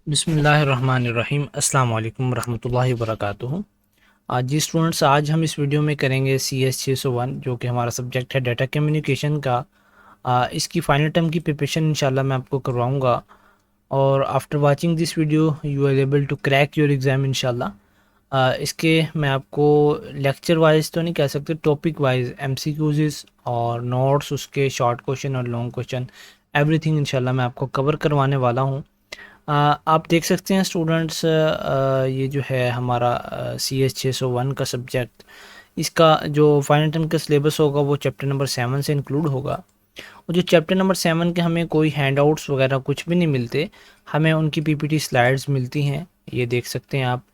बिस्मिल्लाहिर्रहमानिर्रहीम अस्सलाम वालेकुम रहमतुल्लाहि वबरकातुहू। जी स्टूडेंट्स, आज हम इस वीडियो में करेंगे CS 601 जो कि हमारा सब्जेक्ट है डाटा कम्युनिकेशन का। इसकी फ़ाइनल टर्म की प्रिपरेशन इंशाल्लाह मैं आपको करवाऊंगा और after watching this video you are able to crack your exam इंशाल्लाह। इसके मैं आपको लेक्चर वाइज तो नहीं कह सकते, टॉपिक वाइज MCQs और नोट्स, उसके शॉर्ट क्वेश्चन और लॉन्ग क्वेश्चन, एवरीथिंग इंशाल्लाह मैं आपको कवर करवाने वाला हूँ। आप देख सकते हैं स्टूडेंट्स, ये जो है हमारा CS 601 का सब्जेक्ट, इसका जो फाइनल टर्म का सिलेबस होगा वो चैप्टर नंबर 7 से इंक्लूड होगा। और जो चैप्टर नंबर 7 के हमें कोई हैंडआउट्स वगैरह कुछ भी नहीं मिलते, हमें उनकी PPT स्लाइड्स मिलती हैं, ये देख सकते हैं आप।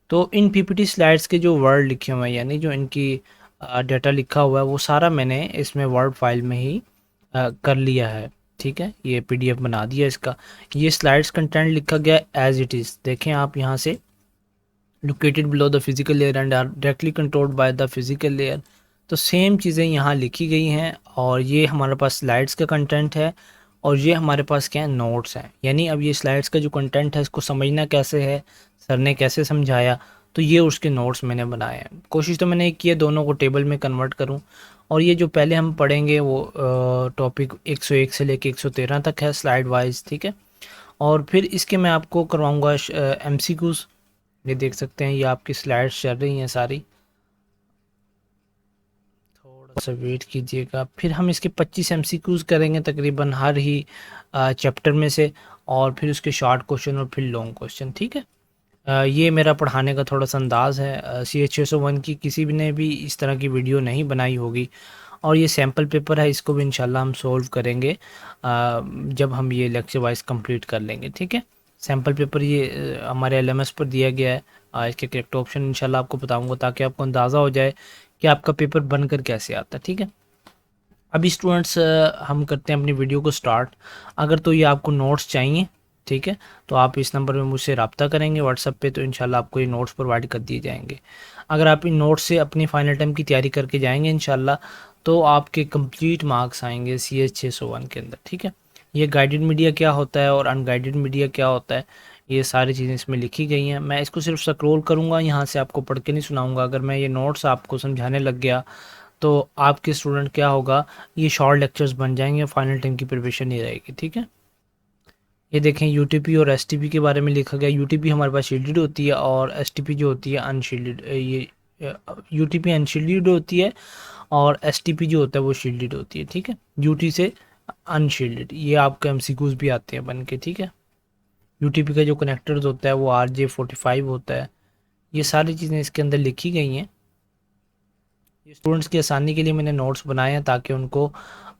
तो इन PPT स्लाइड्स के जो वर्ड लिखे हुए हैं, यानी जो इनकी डाटा लिखा हुआ है, वो सारा मैंने इसमें वर्ड फाइल में ही कर लिया है। ठीक है, ये PDF बना दिया इसका। ये स्लाइड्स कंटेंट लिखा गया एज इट इज़, देखें आप यहाँ से, located below the physical layer and are directly controlled by the physical layer. तो सेम चीज़ें यहाँ लिखी गई हैं और ये हमारे पास स्लाइड्स का कंटेंट है और ये हमारे पास क्या है, नोट्स हैं। यानी अब ये स्लाइड्स का जो कंटेंट है इसको समझना कैसे है, सर ने कैसे समझाया, तो ये उसके नोट्स मैंने बनाए हैं। कोशिश तो मैंने की है दोनों को टेबल में कन्वर्ट करूं। और ये जो पहले हम पढ़ेंगे वो टॉपिक 101 से लेके 113 तक है स्लाइड वाइज, ठीक है। और फिर इसके मैं आपको करवाऊंगा MCQs। ये देख सकते हैं, ये आपकी स्लाइड्स चल रही हैं सारी, थोड़ा सा वेट कीजिएगा। फिर हम इसके 25 MCQs करेंगे तकरीबन हर ही चैप्टर में से, और फिर उसके शॉर्ट क्वेश्चन और फिर लॉन्ग क्वेश्चन, ठीक है। ये मेरा पढ़ाने का थोड़ा सा अंदाज़ है। CS 601 की किसी भी ने भी इस तरह की वीडियो नहीं बनाई होगी। और ये सैम्पल पेपर है, इसको भी इंशाल्लाह हम सॉल्व करेंगे जब हम ये लेक्चर वाइज कंप्लीट कर लेंगे, ठीक है। सैम्पल पेपर ये हमारे LMS पर दिया गया है। इसके करेक्ट ऑप्शन इंशाल्लाह आपको बताऊंगा ताकि आपको अंदाज़ा हो जाए कि आपका पेपर बनकर कैसे आता है, ठीक है। अभी स्टूडेंट्स, हम करते हैं अपनी वीडियो को स्टार्ट। अगर तो ये आपको नोट्स चाहिए, ठीक है, तो आप इस नंबर में मुझसे रब्ता करेंगे व्हाट्सएप पे, तो इंशाल्लाह आपको ये नोट्स प्रोवाइड कर दिए जाएंगे। अगर आप इन नोट्स से अपनी फाइनल टाइम की तैयारी करके जाएंगे इंशाल्लाह, तो आपके कंप्लीट मार्क्स आएंगे CS 601 के अंदर, ठीक है। ये गाइडेड मीडिया क्या होता है और अनगाइडेड मीडिया क्या होता है, ये सारी चीज़ें इसमें लिखी गई हैं। मैं इसको सिर्फ स्क्रॉल करूँगा, यहाँ से आपको पढ़ के नहीं सुनाऊँगा। अगर मैं ये नोट्स आपको समझाने लग गया तो आपके स्टूडेंट क्या होगा, ये शॉर्ट लेक्चर्स बन जाएंगे, फाइनल टाइम की प्रिपरेशन नहीं रहेगी, ठीक है। ये देखें, UTP और STP के बारे में लिखा गया। UTP हमारे पास शील्डेड होती है और STP जो होती है अनशील्डेड। ये UTP अनशील्डेड होती है और STP जो होता है वो शील्डेड होती है, ठीक है। UT से अनशील्डेड, ये आपके MCQs भी आते हैं बन के, ठीक है। UTP का जो कनेक्टर्स होता है वो RJ45 होता है। ये सारी चीज़ें इसके अंदर लिखी गई हैं। ये स्टूडेंट्स की आसानी के लिए मैंने नोट्स बनाए हैं ताकि उनको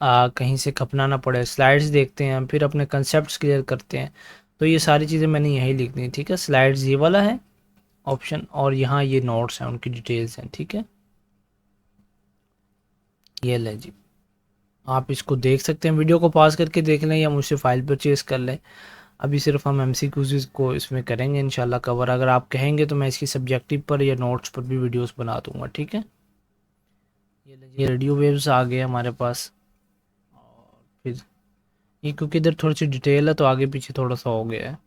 कहीं से खपना ना पड़े। स्लाइड्स देखते हैं, फिर अपने कंसेप्ट्स क्लियर करते हैं, तो ये सारी चीज़ें मैंने यही लिख दी, ठीक है। स्लाइड्स ये वाला है ऑप्शन, और यहाँ ये नोट्स हैं, उनकी डिटेल्स हैं, ठीक है। ये ले जी, आप इसको देख सकते हैं, वीडियो को पॉज करके देख लें या मुझसे फ़ाइल परचेज़ कर लें। अभी सिर्फ हम MCQs को इसमें करेंगे इंशाल्लाह कवर। अगर आप कहेंगे तो मैं इसकी सब्जेक्टिव पर या नोट्स पर भी वीडियोस बना दूंगा, ठीक है। ये रेडियो वेव्स आ गए हमारे पास। और फिर ये क्योंकि इधर थोड़ी सी डिटेल है तो आगे पीछे थोड़ा सा हो गया है।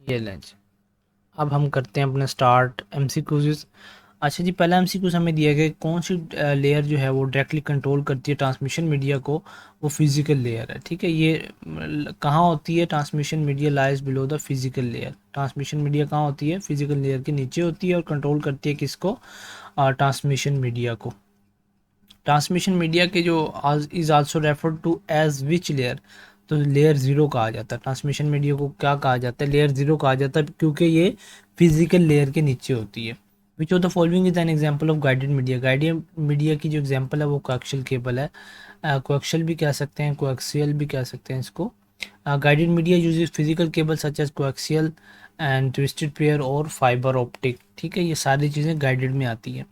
ये लेंज, अब हम करते हैं अपने स्टार्ट MCQs। अच्छा जी, पहला MCQs हमें दिया गया कौन सी लेयर जो है वो डायरेक्टली कंट्रोल करती है ट्रांसमिशन मीडिया को, वो फिजिकल लेयर है, ठीक है। ये कहाँ होती है, transmission media lies below the physical layer. Transmission media कहाँ होती है, फिजिकल लेयर के नीचे होती है और कंट्रोल करती है किसको, ट्रांसमिशन मीडिया को। ट्रांसमिशन मीडिया के जो is also referred to as which layer, तो लेयर 0 कहा जाता है। ट्रांसमिशन मीडिया को क्या कहा जाता है, लेयर 0 कहा जाता है, क्योंकि ये फिजिकल लेयर के नीचे होती है। विच of the following is an example of guided media. Guided media की जो एग्जांपल है वो कोएक्सियल केबल है। कोएक्सियल भी कह सकते हैं, कोएक्सियल भी कह सकते हैं इसको। Guided media uses physical cable such as coaxial and twisted pair और फाइबर ऑप्टिक, ठीक है। ये सारी चीज़ें गाइडेड में आती है।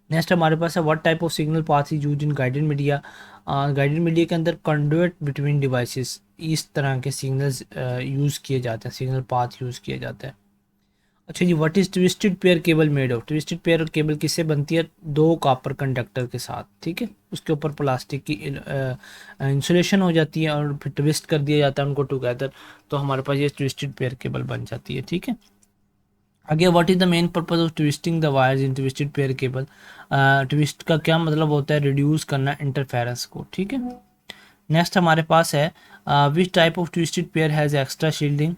नेक्स्ट हमारे पास है what type of signal path is use in guided media. Guided media के अंदर कंडक्ट बिटवीन डिवाइसेस, इस तरह के सिग्नल्स यूज़ किए जाते हैं, सिग्नल पाथ यूज़ किया जाता है। अच्छा जी, what is twisted pair cable made of? Twisted pair cable किससे बनती है? दो कॉपर कंडक्टर के साथ, ठीक है, उसके ऊपर प्लास्टिक की इंसुलेशन हो जाती है और फिर ट्विस्ट कर दिया जाता है उनको टुगेदर, तो हमारे पास ये ट्विस्टेड पेयर केबल बन जाती है, ठीक है। आगे, what is the main purpose of twisting the wires in twisted pair cable? Twist का क्या मतलब होता है? रिड्यूस करना इंटरफेरेंस को, ठीक है। नेक्स्ट हमारे पास है which type of twisted pair has extra shielding?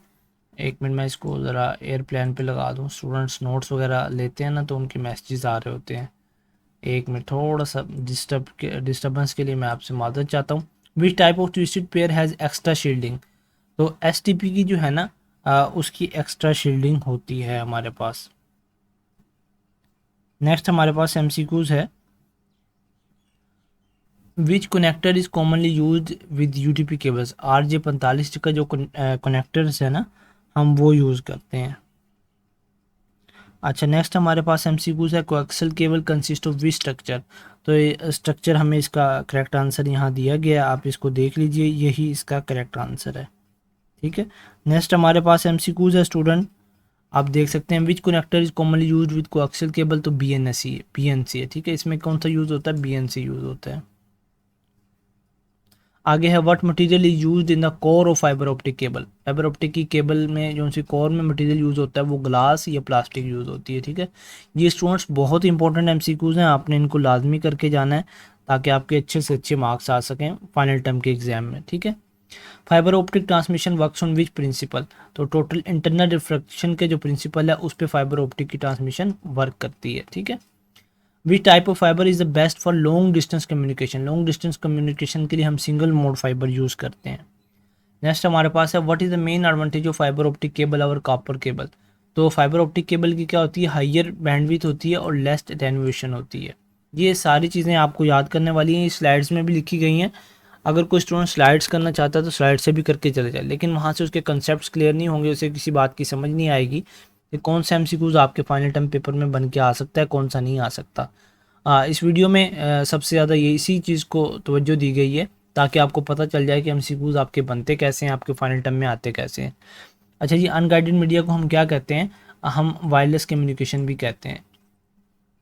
एक मिनट, मैं इसको ज़रा एयरप्लेन पे लगा दूँ, स्टूडेंट्स नोट्स वगैरह लेते हैं ना तो उनके मैसेजेस आ रहे होते हैं। एक मिनट, थोड़ा सा डिस्टर्बेंस के लिए मैं आपसे मादत चाहता हूँ। Which type of twisted pair has extra shielding? तो एस की जो है ना उसकी एक्स्ट्रा शील्डिंग होती है हमारे पास। नेक्स्ट हमारे पास एमसीक्यूज है, which connector is commonly use with UTP cables? RJ45 का जो कनेक्टर्स है ना, हम वो यूज़ करते हैं। अच्छा, नेक्स्ट हमारे पास एमसीक्यूज है, coaxial cable consist of which structure? तो ये स्ट्रक्चर हमें इसका करेक्ट आंसर यहाँ दिया गया है, आप इसको देख लीजिए, यही इसका करेक्ट आंसर है, ठीक है। नेक्स्ट हमारे पास एमसीक्यूज है स्टूडेंट, आप देख सकते हैं, which connector is commonly use with coaxial cable? तो BNC है, ठीक है, इसमें कौन सा यूज़ होता है? BNC यूज़ होता है। आगे है, what material is used in the core of fibre optic cable? Fibre optic की केबल में जो सी कोर में मटेरियल यूज़ होता है वो ग्लास या प्लास्टिक यूज़ होती है, ठीक है। ये स्टूडेंट्स बहुत इंपॉर्टेंट एमसीक्यूज हैं, आपने इनको लाजमी करके जाना है ताकि आपके अच्छे से अच्छे मार्क्स आ सकें फाइनल टर्म के एग्जाम में, ठीक है। Fibre optic transmission works on which principle? तो टोटल इंटरनल रिफ्लेक्शन के जो प्रिंसिपल है उस पर फाइबर ऑप्टिक की ट्रांसमिशन वर्क करती है, ठीक है। Which type of fibre is the best for long distance communication? Long distance communication के लिए हम सिंगल मोड फाइबर यूज़ करते हैं। नेक्स्ट हमारे पास है, what is the main advantage of fibre optic cable और कॉपर केबल? तो फाइबर ऑप्टिक केबल की क्या होती है? हाइयर बैंडविड्थ होती है और लेस एटेन्यूएशन होती है। ये सारी चीज़ें आपको याद करने वाली हैं, स्लाइड्स में भी लिखी गई हैं। अगर कोई स्टूडेंट स्लाइड्स करना चाहता है तो स्लाइड से भी करके चले जाए, लेकिन वहाँ से उसके कंसेप्ट क्लियर नहीं होंगे, उसे किसी बात की समझ नहीं आएगी कि कौन सा एमसीक्यूज आपके फाइनल टर्म पेपर में बन के आ सकता है, कौन सा नहीं आ सकता। इस वीडियो में सबसे ज़्यादा ये इसी चीज़ को तवज्जो दी गई है ताकि आपको पता चल जाए कि एमसीक्यूज आपके बनते कैसे हैं, आपके फाइनल टर्म में आते कैसे हैं। अच्छा जी, अनगाइडेड मीडिया को हम क्या कहते हैं? हम वायरलेस कम्युनिकेशन भी कहते हैं।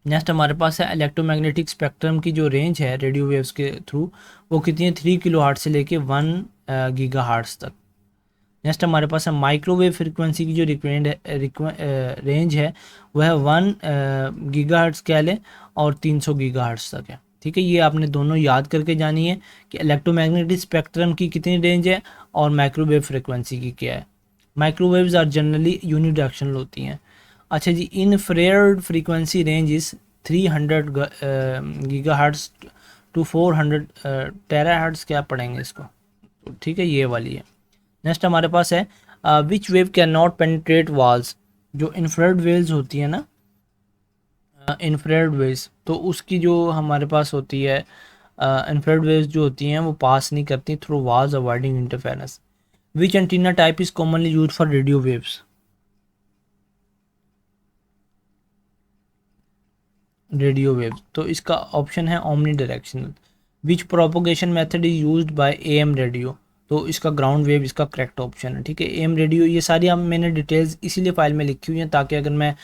नेक्स्ट हमारे पास है, इलेक्ट्रोमैग्नेटिक स्पेक्ट्रम की जो रेंज है रेडियो वेव्स के थ्रू वो कितनी है? 3 किलो से लेके 1 गीगा तक। नेक्स्ट हमारे पास है, माइक्रोवेव फ्रिक्वेंसी की जो रेंज है वह 1 गीगाहर्ट्ज़ कह लें और 300 गीगाहर्ट्ज़ तक है, ठीक है। ये आपने दोनों याद करके जानी है कि इलेक्ट्रोमैग्नेटिक स्पेक्ट्रम की कितनी रेंज है और माइक्रोवेव फ्रिक्वेंसी की क्या है। माइक्रोवेव्स आर जनरली यूनिडायरेक्शनल होती हैं। अच्छा जी, infrared frequency range is 300 gigahertz to 400 terahertz, क्या पढ़ेंगे इसको, तो ठीक है, ये वाली है। नेक्स्ट हमारे पास है, which wave can not penetrate walls? जो इंफ्रारेड वेव्स होती है ना, इंफ्रारेड वेव्स, तो उसकी जो हमारे पास होती है इंफ्रारेड वेव्स जो होती हैं वो पास नहीं करती through walls avoiding interference. Which antenna type is commonly use for radio waves? Radio waves, तो इसका ऑप्शन है omni directional. Which propagation method is used by AM radio? तो इसका ग्राउंड वेव इसका करेक्ट ऑप्शन है, ठीक है। AM रेडियो, ये सारी आप मैंने डिटेल्स इसीलिए फाइल में लिखी हुई हैं ताकि अगर मैं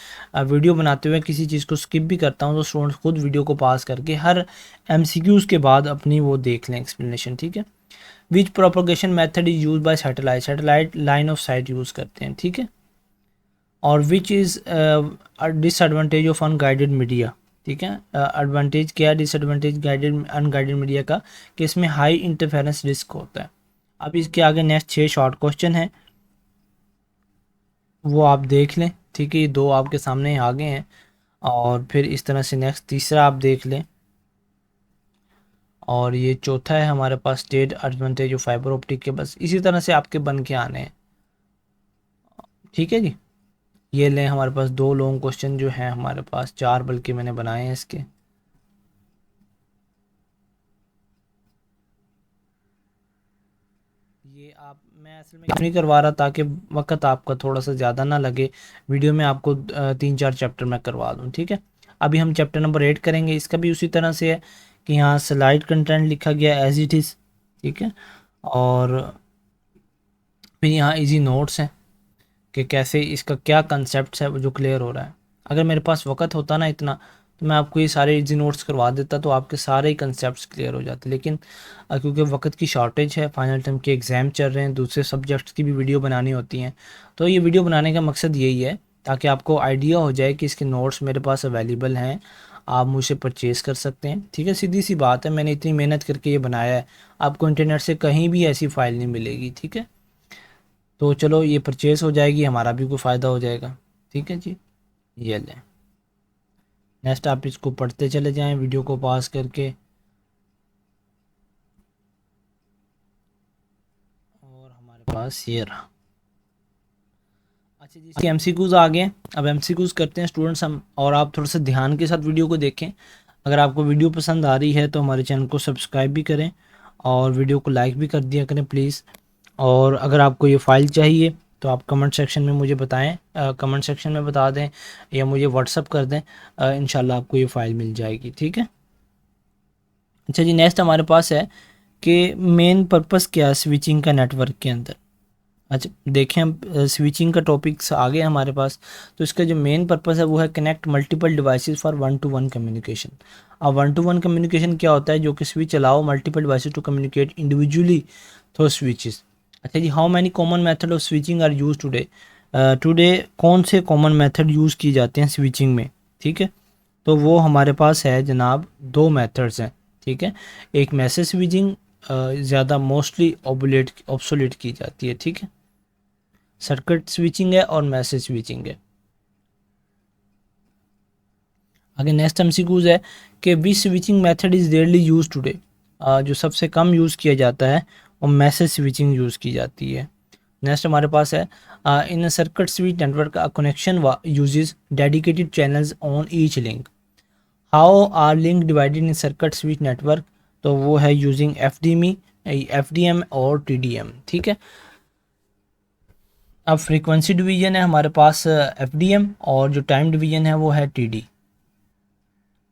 वीडियो बनाते हुए किसी चीज़ को स्किप भी करता हूँ तो स्टूडेंट्स खुद वीडियो को पास करके हर MCQs के बाद अपनी वो देख लें एक्सप्लेनेशन, ठीक है। Which propagation method is use by satellite? Satellite line of sight use करते हैं, ठीक है। और which is disadvantage of unguided media? ठीक है, एडवांटेज क्या है डिसएडवांटेज गाइडेड अनगाइडेड मीडिया का? कि इसमें हाई इंटरफेरेंस रिस्क होता है। अब इसके आगे नेक्स्ट 6 शॉर्ट क्वेश्चन हैं, वो आप देख लें, ठीक है, ये 2 आपके सामने आगे हैं और फिर इस तरह से नेक्स्ट तीसरा आप देख लें और ये चौथा है हमारे पास state advantage of fibre optic के। बस इसी तरह से आपके बन के आने हैं, ठीक है जी। ये लें, हमारे पास 2 लॉन्ग क्वेश्चन जो हैं, हमारे पास 4 बल्कि मैंने बनाए हैं इसके। ये आप, मैं असल में क्यों नहीं करवा रहा ताकि वक्त आपका थोड़ा सा ज़्यादा ना लगे, वीडियो में आपको 3-4 चैप्टर मैं करवा दूँ, ठीक है। अभी हम चैप्टर नंबर 8 करेंगे, इसका भी उसी तरह से है कि यहाँ स्लाइड कंटेंट लिखा गया एज इट इज़, ठीक है, और फिर यहाँ इजी नोट्स हैं, कि कैसे इसका क्या कंसेप्ट है वो जो क्लियर हो रहा है। अगर मेरे पास वक्त होता ना इतना, तो मैं आपको ये सारे इजी नोट्स करवा देता, तो आपके सारे ही कंसेप्ट क्लियर हो जाते। लेकिन क्योंकि वक्त की शॉर्टेज है, फाइनल टर्म के एग्ज़ाम चल रहे हैं, दूसरे सब्जेक्ट्स की भी वीडियो बनानी होती हैं, तो ये वीडियो बनाने का मकसद यही है ताकि आपको आइडिया हो जाए कि इसके नोट्स मेरे पास अवेलेबल हैं, आप मुझसे परचेज़ कर सकते हैं। ठीक है, सीधी सी बात है, मैंने इतनी मेहनत करके ये बनाया है, आपको इंटरनेट से कहीं भी ऐसी फ़ाइल नहीं मिलेगी। ठीक है, तो चलो ये परचेज़ हो जाएगी, हमारा भी कोई फ़ायदा हो जाएगा। ठीक है जी, ये लें। नेक्स्ट आप इसको पढ़ते चले जाएं वीडियो को पॉज करके। और हमारे पास ये रहा। अच्छा जी, इसके एमसीक्यूज़ आ गए। अब एमसीक्यूज़ करते हैं स्टूडेंट्स हम, और आप थोड़ा सा ध्यान के साथ वीडियो को देखें। अगर आपको वीडियो पसंद आ रही है तो हमारे चैनल को सब्सक्राइब भी करें और वीडियो को लाइक भी कर दिया करें प्लीज़। और अगर आपको ये फ़ाइल चाहिए तो आप कमेंट सेक्शन में मुझे बताएं, कमेंट सेक्शन में बता दें या मुझे व्हाट्सअप कर दें, इंशाल्लाह आपको ये फ़ाइल मिल जाएगी। ठीक है। अच्छा जी, नेक्स्ट हमारे पास है कि मेन पर्पस क्या है स्विचिंग का नेटवर्क के अंदर। अच्छा देखें, हम स्विचिंग का टॉपिक्स आ गए हमारे पास। तो इसका जो मेन पर्पस है वो है connect multiple devices for one to one communication. अब वन टू वन कम्युनिकेशन क्या होता है, जो कि switch allow multiple devices to communicate individually through switches. अच्छा जी, how many common method of switching are use today. Today कौन से कॉमन मेथड यूज़ किए जाते हैं स्विचिंग में। ठीक है, तो वो हमारे पास है जनाब, दो मेथड्स हैं। ठीक है, एक मैसेज स्विचिंग ज़्यादा मोस्टली ऑब्सोलेट की जाती है। ठीक है, सर्किट स्विचिंग है और मैसेज स्विचिंग है। आगे नेक्स्ट एमसीक्यूज है कि which switching method is rarely use today. जो सबसे कम यूज़ किया जाता है वो मैसेज स्विचिंग यूज़ की जाती है। नेक्स्ट हमारे पास है in circuit switch network connection uses dedicated channels on each link. How are link divided in circuit switch network, तो वो है यूजिंग एफडीएम और टीडीएम। ठीक है, अब फ्रीक्वेंसी डिवीजन है हमारे पास एफडीएम, और जो टाइम डिवीजन है वो है टीडी।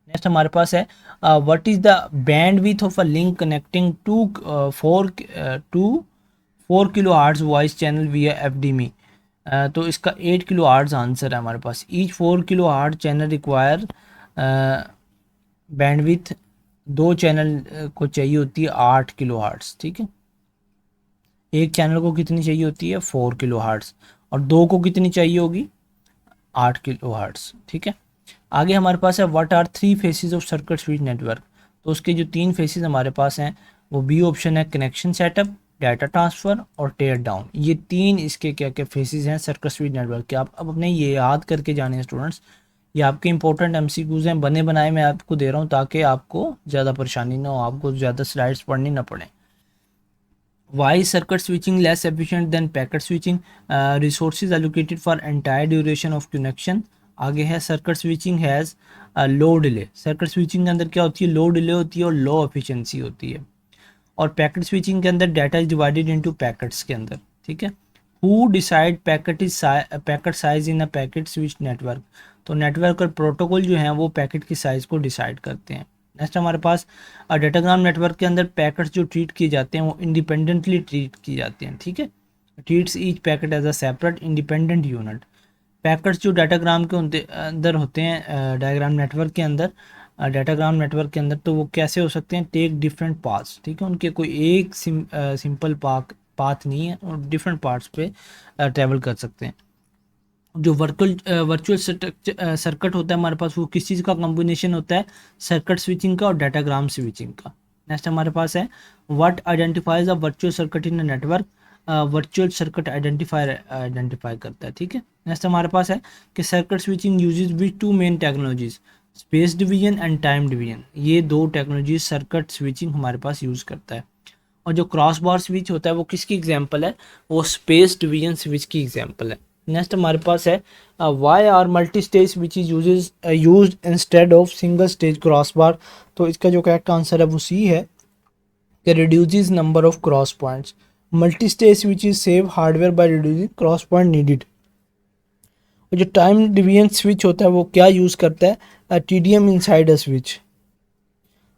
नेक्स्ट हमारे पास है what is the bandwidth of a link connecting to 4 kilohertz voice channel via FDM. तो इसका 8 किलो आर्ट्स आंसर है हमारे पास। Each 4 kilo hertz channel require bandwidth, दो चैनल को चाहिए होती है 8 किलो हार्ट्स। ठीक है, एक चैनल को कितनी चाहिए होती है 4 किलो हार्ट्स, और दो को कितनी चाहिए होगी 8 किलो हार्ट्स। ठीक है, आगे हमारे पास है what are three phases of circuit switch network. तो उसके जो तीन फेसेस हमारे पास हैं वो बी ऑप्शन है, कनेक्शन सेटअप, डाटा ट्रांसफ़र और टेयर डाउन। ये तीन इसके क्या क्या फेसेस हैं सर्किट स्विच नेटवर्क के। आप अब अपने ये याद करके जाने हैं स्टूडेंट्स, ये आपके इंपॉर्टेंट एमसीक्यूज हैं, बने बनाए मैं आपको दे रहा हूँ ताकि आपको ज़्यादा परेशानी ना हो, आपको ज़्यादा स्लाइड्स पढ़नी ना पड़े। Why is circuit switching less efficient than packet switching? Resources allocated for entire duration of connection. आगे है circuit switching has low delay. Circuit switching के अंदर क्या होती है, लो डिले होती है और लो एफिशिएंसी होती है। और पैकेट स्विचिंग के अंदर data is divided into packets के अंदर। ठीक है, who decide packet size in a packet switch network. तो नेटवर्क और प्रोटोकॉल जो हैं वो पैकेट की साइज़ को डिसाइड करते हैं। नेक्स्ट हमारे पास डाटाग्राम नेटवर्क के अंदर पैकेट्स जो ट्रीट किए जाते हैं वो इंडिपेंडेंटली ट्रीट किए जाते हैं। ठीक है, treats each packet as a separate independent unit. Packets जो डाटाग्राम के अंदर होते हैं, डायग्राम नेटवर्क के अंदर, डाटाग्राम नेटवर्क के अंदर, तो वो कैसे हो सकते हैं, टेक डिफरेंट पाथ्स। ठीक है, उनके कोई एक सिंपल पाथ नहीं है और डिफरेंट पार्ट्स पे ट्रैवल कर सकते हैं। जो वर्चुअल सर्किट होता है हमारे पास वो किस चीज़ का कॉम्बिनेशन होता है, सर्किट स्विचिंग का और डाटाग्राम स्विचिंग का। नेक्स्ट हमारे पास है what identifies a virtual circuit in a network. Virtual circuit identify करता है। ठीक है, नेक्स्ट हमारे पास है कि circuit switching uses which two main technologies, space division and time division. ये दो टेक्नोलॉजीज सर्किट स्विचिंग हमारे पास यूज़ करता है। और जो क्रॉस बार स्विच होता है वो किसकी एग्जांपल है, वो स्पेस डिवीजन स्विच की एग्जांपल है। नेक्स्ट हमारे पास है why are multi stage which is used instead of single stage crossbar. तो इसका जो करेक्ट आंसर है वो सी है कि reduces number of cross points. Multi stage which is save hardware by reducing cross point needed. और जो time division switch होता है वो क्या यूज़ करता है, टीडीएम इनसाइड अ स्विच।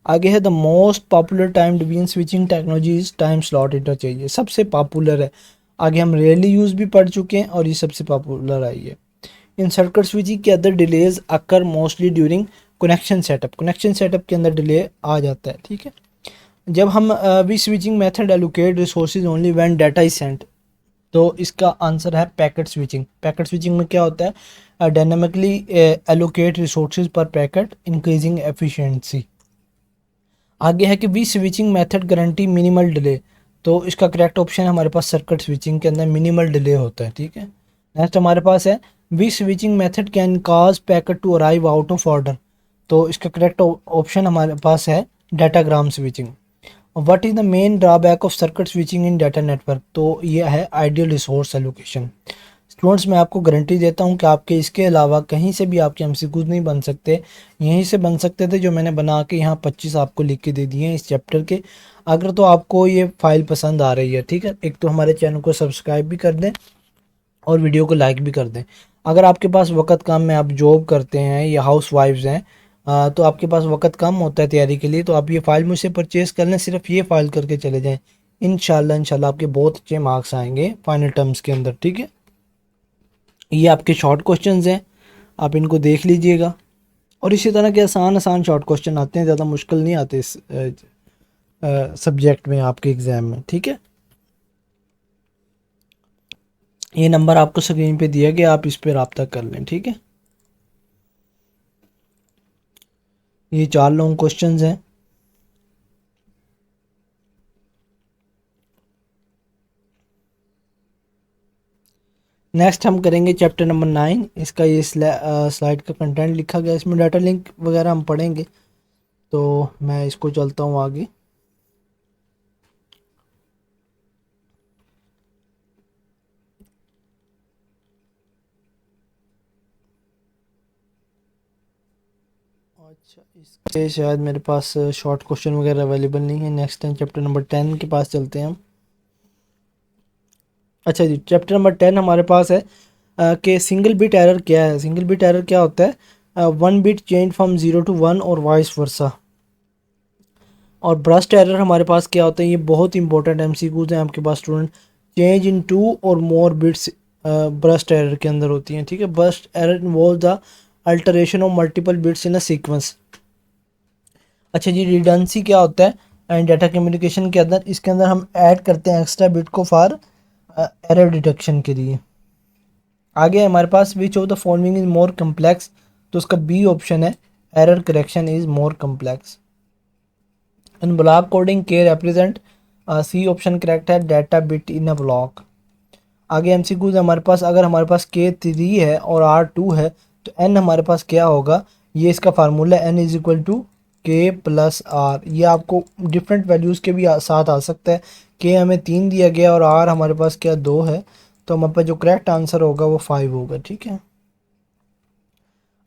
आगे है the most popular time division switching technology is time slot interchange. सबसे पॉपुलर है, आगे हम रेयरली यूज़ भी पढ़ चुके हैं और ये सबसे पॉपुलर आई है। इन सर्किट स्विचिंग के other delays occur mostly during connection setup. Connection setup के अंदर डिले आ जाता है, ठीक है। जब हम we switching method allocate resources only when data is sent, तो इसका आंसर है पैकेट स्विचिंग। पैकेट स्विचिंग में क्या होता है, dynamically allocate resources per packet increasing efficiency. आगे है कि we switching method guarantee minimal delay, तो इसका करेक्ट ऑप्शन हमारे पास सर्किट स्विचिंग के अंदर मिनिमल डिले होता है, ठीक है। नेक्स्ट हमारे पास है we switching method can cause packet to arrive out of order, तो इसका करेक्ट ऑप्शन हमारे पास है datagram switching. What is the main drawback of circuit switching in data network, तो यह है आइडियल रिसोर्स एलोकेशन। स्टूडेंट्स मैं आपको गारंटी देता हूं कि आपके इसके अलावा कहीं से भी आपके एमसीक्यूज नहीं बन सकते, यहीं से बन सकते थे जो मैंने बना के यहाँ 25 आपको लिख के दे दिए हैं इस चैप्टर के। अगर तो आपको ये फाइल पसंद आ रही है, ठीक है, एक तो हमारे चैनल को सब्सक्राइब भी कर दें और वीडियो को लाइक भी कर दें। अगर आपके पास वक्त कम है, आप जॉब करते हैं या हाउस वाइफ्स हैं, तो आपके पास वक्त कम होता है तैयारी के लिए, तो आप ये फ़ाइल मुझसे परचेज़ कर लें, सिर्फ ये फ़ाइल करके चले जाएं। इंशाल्लाह आपके बहुत अच्छे मार्क्स आएंगे फाइनल टर्म्स के अंदर, ठीक है। ये आपके शॉर्ट क्वेश्चंस हैं, आप इनको देख लीजिएगा। और इसी तरह के आसान आसान शॉर्ट क्वेश्चन आते हैं, ज़्यादा मुश्किल नहीं आते इस सब्जेक्ट में आपके एग्ज़ाम में, ठीक है। ये नंबर आपको स्क्रीन पे दिया गया, आप इस पर रब्ता कर लें, ठीक है। ये 4 लॉन्ग क्वेश्चंस हैं। नेक्स्ट हम करेंगे चैप्टर नंबर 9। इसका ये स्लाइड का कंटेंट लिखा गया, इसमें डाटा लिंक वगैरह हम पढ़ेंगे, तो मैं इसको चलता हूँ आगे। अच्छा, इसके शायद मेरे पास शॉर्ट क्वेश्चन वगैरह अवेलेबल नहीं है। नेक्स्ट टाइम चैप्टर नंबर 10 के पास चलते हैं हम। अच्छा जी, चैप्टर नंबर 10 हमारे पास है कि सिंगल बिट एरर क्या है। सिंगल बिट एरर क्या होता है, 1 बिट चेंज फ्रॉम 0 to 1 और वाइस वर्सा। और ब्रस्ट एरर हमारे पास क्या होता है, ये बहुत इंपॉर्टेंट एमसीक्यूज हैं आपके पास स्टूडेंट। चेंज इन 2 और मोर बिट्स ब्रस्ट एरर के अंदर होती हैं, ठीक है। Burst error involve the alteration of multiple bits in a sequence. अच्छा जी, रिडंडेंसी क्या होता है एंड डाटा कम्युनिकेशन के अंदर, इसके अंदर हम ऐड करते हैं एक्स्ट्रा बिट को फॉर एरर डिटेक्शन के लिए। आगे हमारे पास which of the following is more complex, तो उसका बी ऑप्शन है, error correction is more complex. In block coding के रिप्रेजेंट, सी ऑप्शन करेक्ट है, data bit in a block. आगे एमसीक्यूज हमारे पास, अगर हमारे पास K3 है और R2 है, तो N हमारे पास क्या होगा, ये इसका formula N is equal to K+R। ये आपको डिफरेंट वैल्यूज़ के भी साथ आ सकता है। K हमें 3 दिया गया और R हमारे पास क्या 2 है, तो हमारे पास जो करेक्ट आंसर होगा वो 5 होगा, ठीक है।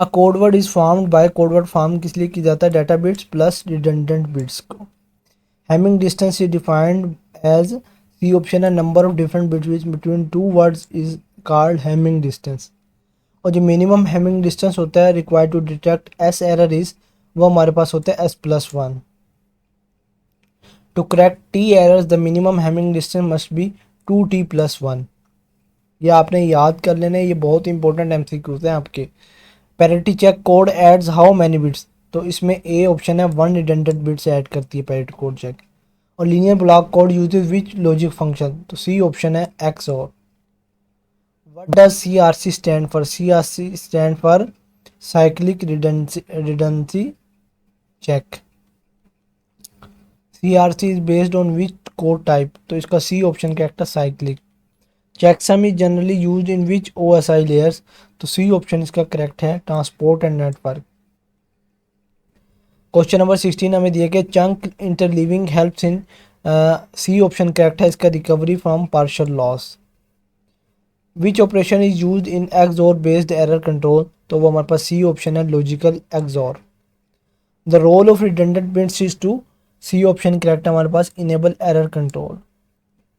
A code word is formed by, code word form किस लिए की जाता है, data bits plus redundant bits को। Hamming distance is defined as, C option है, number of different bits between two words is called Hamming distance. और जो minimum Hamming distance होता है required to detect S error is, वो हमारे पास होता है S+1। To correct T errors the minimum Hamming distance must be 2T+1। ये आपने याद कर लेना है, ये बहुत इंपॉर्टेंट एमसीक्यूज हैं आपके। Parity check code adds how many bits, तो इसमें ए ऑप्शन है, 1 रिडंडेंट बिट्स ऐड करती है पैरिटी कोड चेक। और linear block code uses which logic function, तो सी ऑप्शन है XOR। What does CRC stand for, CRC stand for cyclic redundancy check. CRC is based on which code type, तो इसका C option correct है, cyclic. Checksum is generally used in which OSI layers, तो C option इसका correct है, transport and network. Question number 16 हमें दिया गया, chunk interleaving helps in, C option correct है इसका, recovery from partial loss. Which operation is used in XOR based error control, तो वो हमारे पास सी ऑप्शन है, logical XOR। The role of redundant bits is to, C option correct है हमारे पास, enable error control.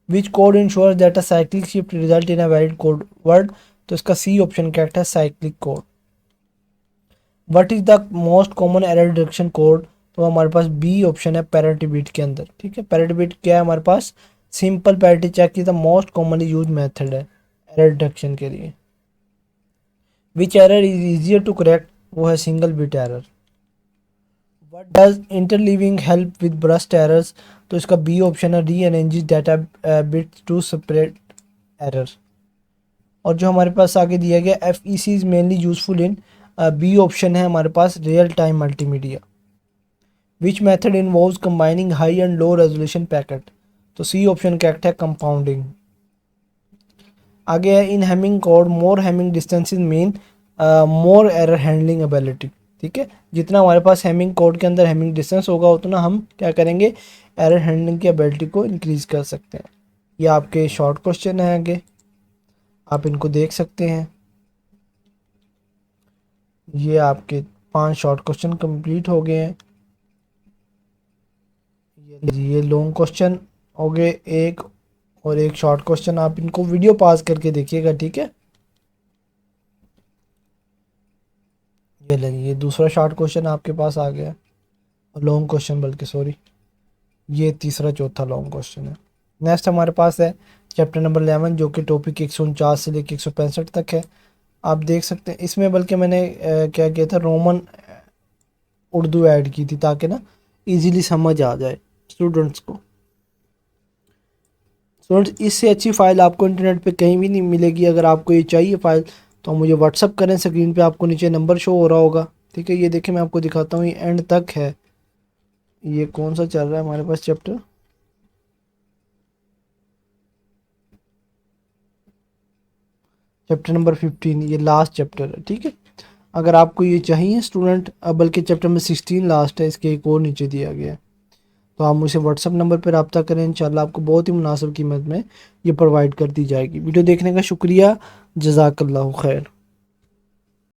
Which code ensures that a cyclic shift result in a valid code word, तो इसका सी ऑप्शन करेक्ट है, cyclic code. What is the most common error detection code, तो हमारे पास B option है, parity bit के अंदर, ठीक है। पैरिटी बिट क्या है हमारे पास, सिंपल पैरिटी चेक की the most commonly use method है एरर डिटेक्शन के लिए। Which error is easier to correct, वो है single bit error. What does interleaving help with burst errors, तो इसका बी ऑप्शन है, rearranges data bits to separate error. और जो हमारे पास आगे दिया गया F E C is mainly useful in, B option है हमारे पास real time multimedia. Which method involves combining high and low resolution packet, तो सी ऑप्शन करेक्ट है, कंपाउंडिंग। आगे है in Hamming code more Hamming distances mean more error handling ability. ठीक है, जितना हमारे पास हेमिंग कोड के अंदर हेमिंग डिस्टेंस होगा उतना हम क्या करेंगे, एरर हैंडलिंग की एबिलिटी को इंक्रीज कर सकते हैं। ये आपके शॉर्ट क्वेश्चन है, आगे आप इनको देख सकते हैं। ये आपके 5 शॉर्ट क्वेश्चन कंप्लीट हो गए हैं। ये लॉन्ग क्वेश्चन हो गए एक, और एक शॉर्ट क्वेश्चन। आप इनको वीडियो पॉज करके देखिएगा, ठीक है। ये दूसरा शॉर्ट क्वेश्चन आपके पास आ गया, लॉन्ग क्वेश्चन बल्कि सॉरी, ये तीसरा चौथा लॉन्ग क्वेश्चन है। नेक्स्ट हमारे पास है चैप्टर नंबर 11 जो कि टॉपिक 149 से लेकर 165 तक है। आप देख सकते हैं इसमें, बल्कि मैंने क्या किया था, रोमन उर्दू ऐड की थी ताकि ना इजीली समझ आ जाए स्टूडेंट्स को। स्टूडेंट्स, इससे अच्छी फ़ाइल आपको इंटरनेट पे कहीं भी नहीं मिलेगी। अगर आपको ये चाहिए फ़ाइल तो मुझे व्हाट्सअप करें, स्क्रीन पे आपको नीचे नंबर शो हो रहा होगा, ठीक है। ये देखिए मैं आपको दिखाता हूँ, ये एंड तक है। ये कौन सा चल रहा है हमारे पास चैप्टर, चैप्टर नंबर 15, ये लास्ट चैप्टर है, ठीक है। अगर आपको ये चाहिए स्टूडेंट, बल्कि चैप्टर नंबर 16 लास्ट है, इसके एक और नीचे दिया गया है, तो आप मुझे व्हाट्सअप नंबर पर रब्ता करें। इंशाल्लाह आपको बहुत ही मुनासिब कीमत में ये प्रोवाइड कर दी जाएगी। वीडियो देखने का शुक्रिया, जज़ाकल्लाहु खैर।